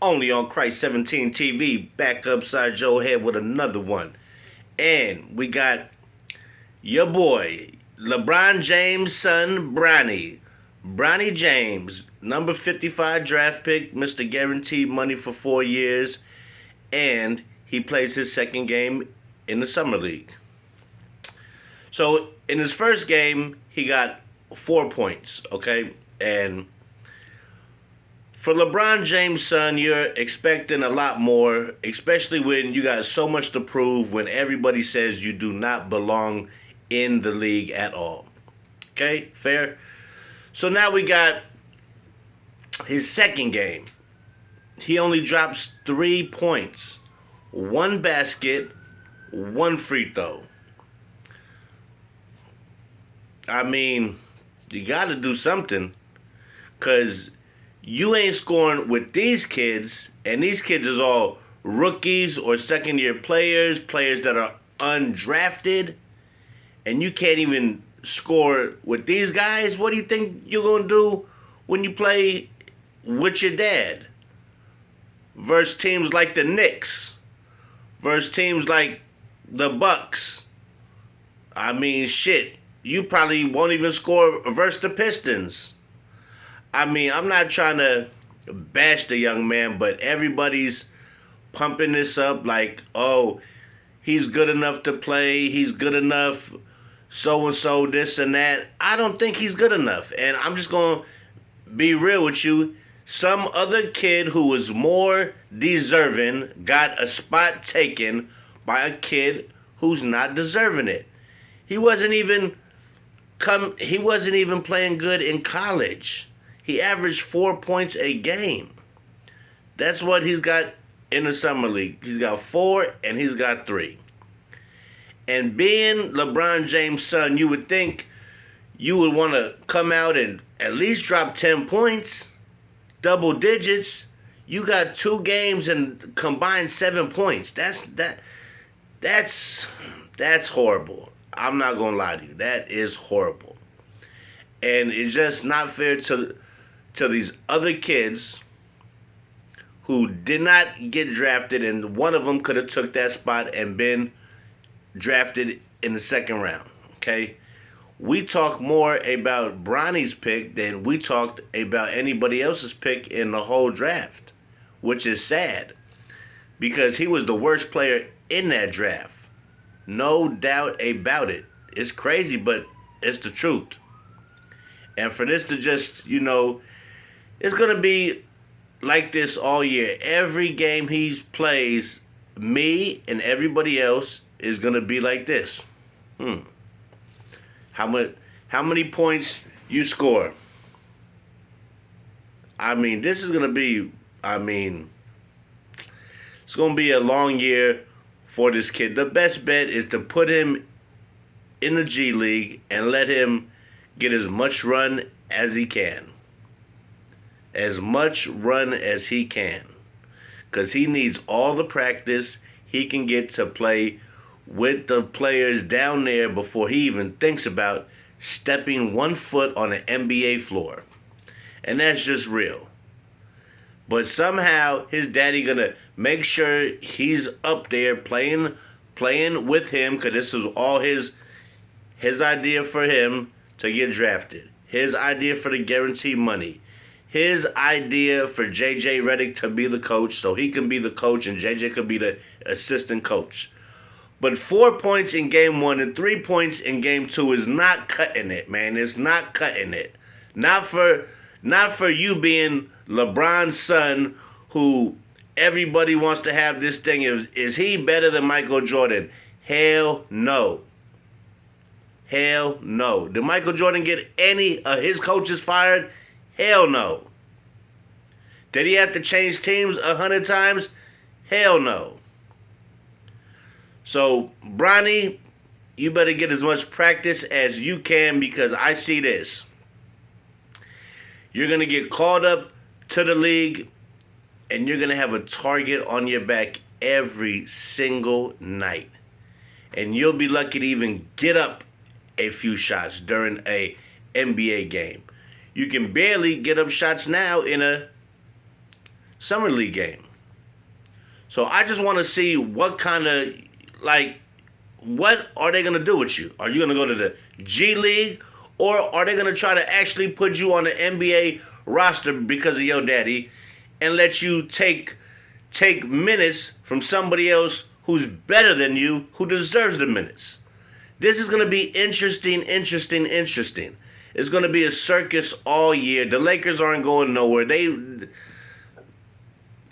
only on Christ 17 TV, back upside your head with another one. And we got your boy, LeBron James' son, Bronny James, number 55 draft pick, Mr. Guaranteed Money for 4 years, and he plays his second game in the Summer League. So in his first game, he got 4 points, okay? And for LeBron James' son, you're expecting a lot more, especially when you got so much to prove when everybody says you do not belong in the league at all. Okay, fair? So now we got his second game. He only drops 3 points, 1 basket, 1 free throw. I mean, you got to do something, because you ain't scoring with these kids, and these kids is all rookies or second-year players that are undrafted, and you can't even score with these guys. What do you think you're going to do when you play with your dad? Versus teams like the Knicks, versus teams like the Bucks. I mean, shit, you probably won't even score versus the Pistons. I mean, I'm not trying to bash the young man, but everybody's pumping this up like, oh, he's good enough to play, he's good enough, so-and-so, this and that. I don't think he's good enough. And I'm just going to be real with you. Some other kid who was more deserving got a spot taken by a kid who's not deserving it. He wasn't even playing good in college. He averaged 4 points a game. That's what he's got in the Summer League. He's got 4 and he's got 3. And being LeBron James' son, you would think you would want to come out and at least drop 10 points, double digits. You got 2 games and combined 7 points. That's horrible. I'm not going to lie to you. That is horrible. And it's just not fair to these other kids who did not get drafted, and one of them could have took that spot and been drafted in the second round, okay? We talk more about Bronny's pick than we talked about anybody else's pick in the whole draft, which is sad because he was the worst player in that draft. No doubt about it. It's crazy, but it's the truth. And for this to just, it's going to be like this all year. Every game he plays, me and everybody else is going to be like this. How many points you score? I mean, this is going to be, it's going to be a long year for this kid. The best bet is to put him in the G League and let him get as much run as he can. As much run as he can. Because he needs all the practice he can get to play with the players down there before he even thinks about stepping 1 foot on an NBA floor. And that's just real. But somehow his daddy gonna make sure he's up there playing with him, because this was all his idea for him to get drafted. His idea for the guaranteed money. His idea for J.J. Redick to be the coach so he can be the coach and J.J. could be the assistant coach. But 4 points in game 1 and 3 points in game 2 is not cutting it, man. It's not cutting it. Not for you being LeBron's son, who everybody wants to have this thing. Is he better than Michael Jordan? Hell no. Hell no. Did Michael Jordan get any of his coaches fired? Hell no. Did he have to change teams 100 times? Hell no. So, Bronny, you better get as much practice as you can, because I see this. You're going to get called up to the league, and you're going to have a target on your back every single night. And you'll be lucky to even get up a few shots during a NBA game. You can barely get up shots now in a Summer League game. So I just want to see what kind of, like, what are they going to do with you? Are you going to go to the G League, or are they going to try to actually put you on the NBA roster because of your daddy and let you take minutes from somebody else who's better than you, who deserves the minutes? This is going to be interesting. It's going to be a circus all year. The Lakers aren't going nowhere.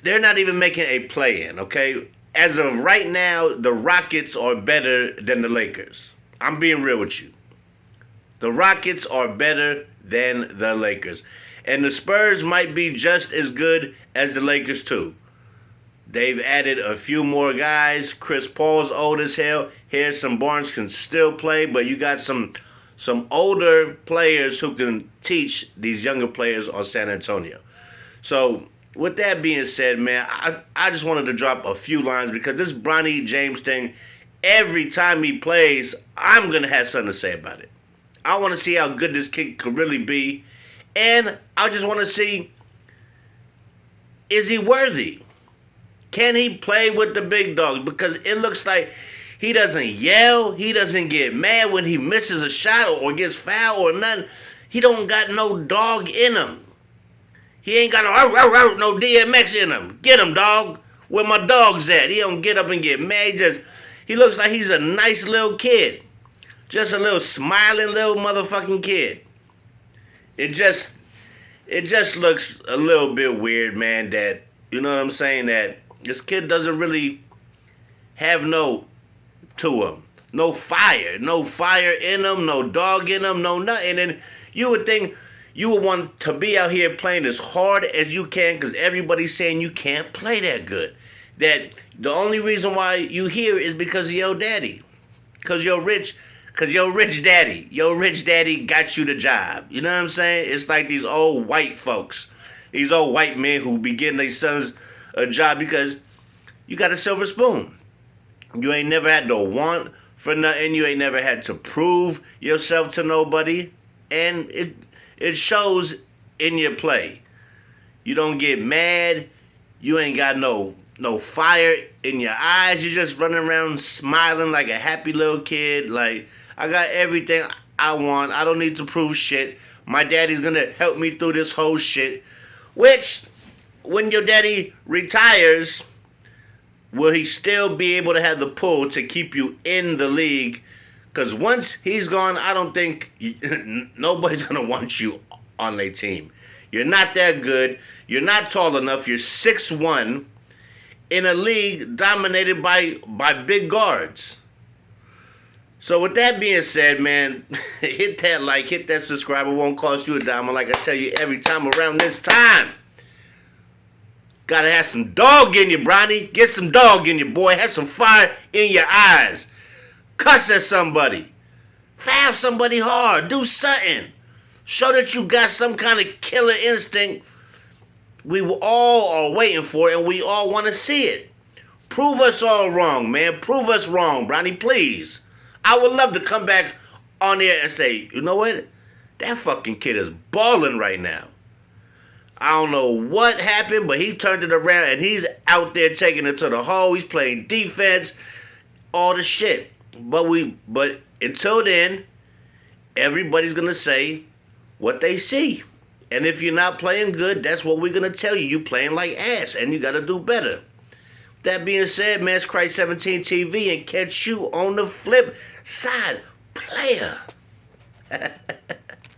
They're not even making a play-in, okay? As of right now, the Rockets are better than the Lakers. I'm being real with you. The Rockets are better than the Lakers. And the Spurs might be just as good as the Lakers too. They've added a few more guys. Chris Paul's old as hell. Harrison Barnes can still play, but you got some older players who can teach these younger players on San Antonio. So, with that being said, man, I just wanted to drop a few lines because this Bronny James thing, every time he plays, I'm going to have something to say about it. I want to see how good this kid could really be. And I just want to see, is he worthy? Can he play with the big dogs? Because it looks like he doesn't yell. He doesn't get mad when he misses a shot or gets fouled or nothing. He don't got no dog in him. He ain't got no DMX in him. Get him, dog. Where my dog's at? He don't get up and get mad. He looks like he's a nice little kid. Just a little smiling little motherfucking kid. It just looks a little bit weird, man, that, you know what I'm saying, that this kid doesn't really have no to him. No fire in him, no dog in him, no nothing. And you would think you would want to be out here playing as hard as you can because everybody's saying you can't play that good. That the only reason why you here is because of your daddy. Because your rich daddy. Your rich daddy got you the job. You know what I'm saying? It's like these old white folks. These old white men who be getting their sons a job because you got a silver spoon. You ain't never had to want for nothing. You ain't never had to prove yourself to nobody. And it shows in your play. You don't get mad. You ain't got no fire in your eyes. You're just running around smiling like a happy little kid. Like, I got everything I want. I don't need to prove shit. My daddy's going to help me through this whole shit. Which, when your daddy retires, will he still be able to have the pull to keep you in the league? Because once he's gone, I don't think nobody's going to want you on their team. You're not that good. You're not tall enough. You're 6'1", in a league dominated by big guards. So with that being said, man, hit that like, hit that subscribe. It won't cost you a dime. Like I tell you every time around this time. Gotta have some dog in you, Bronny. Get some dog in you, boy. Have some fire in your eyes. Cuss at somebody. Foul somebody hard. Do something. Show that you got some kind of killer instinct. We all are waiting for it, and we all want to see it. Prove us all wrong, man. Prove us wrong, Bronny, please. I would love to come back on there and say, you know what? That fucking kid is balling right now. I don't know what happened, but he turned it around, and he's out there taking it to the hole. He's playing defense, all the shit. But until then, everybody's going to say what they see. And if you're not playing good, that's what we're going to tell you. You playing like ass, and you got to do better. That being said, man, it's Christ 17 TV, and catch you on the flip side, player.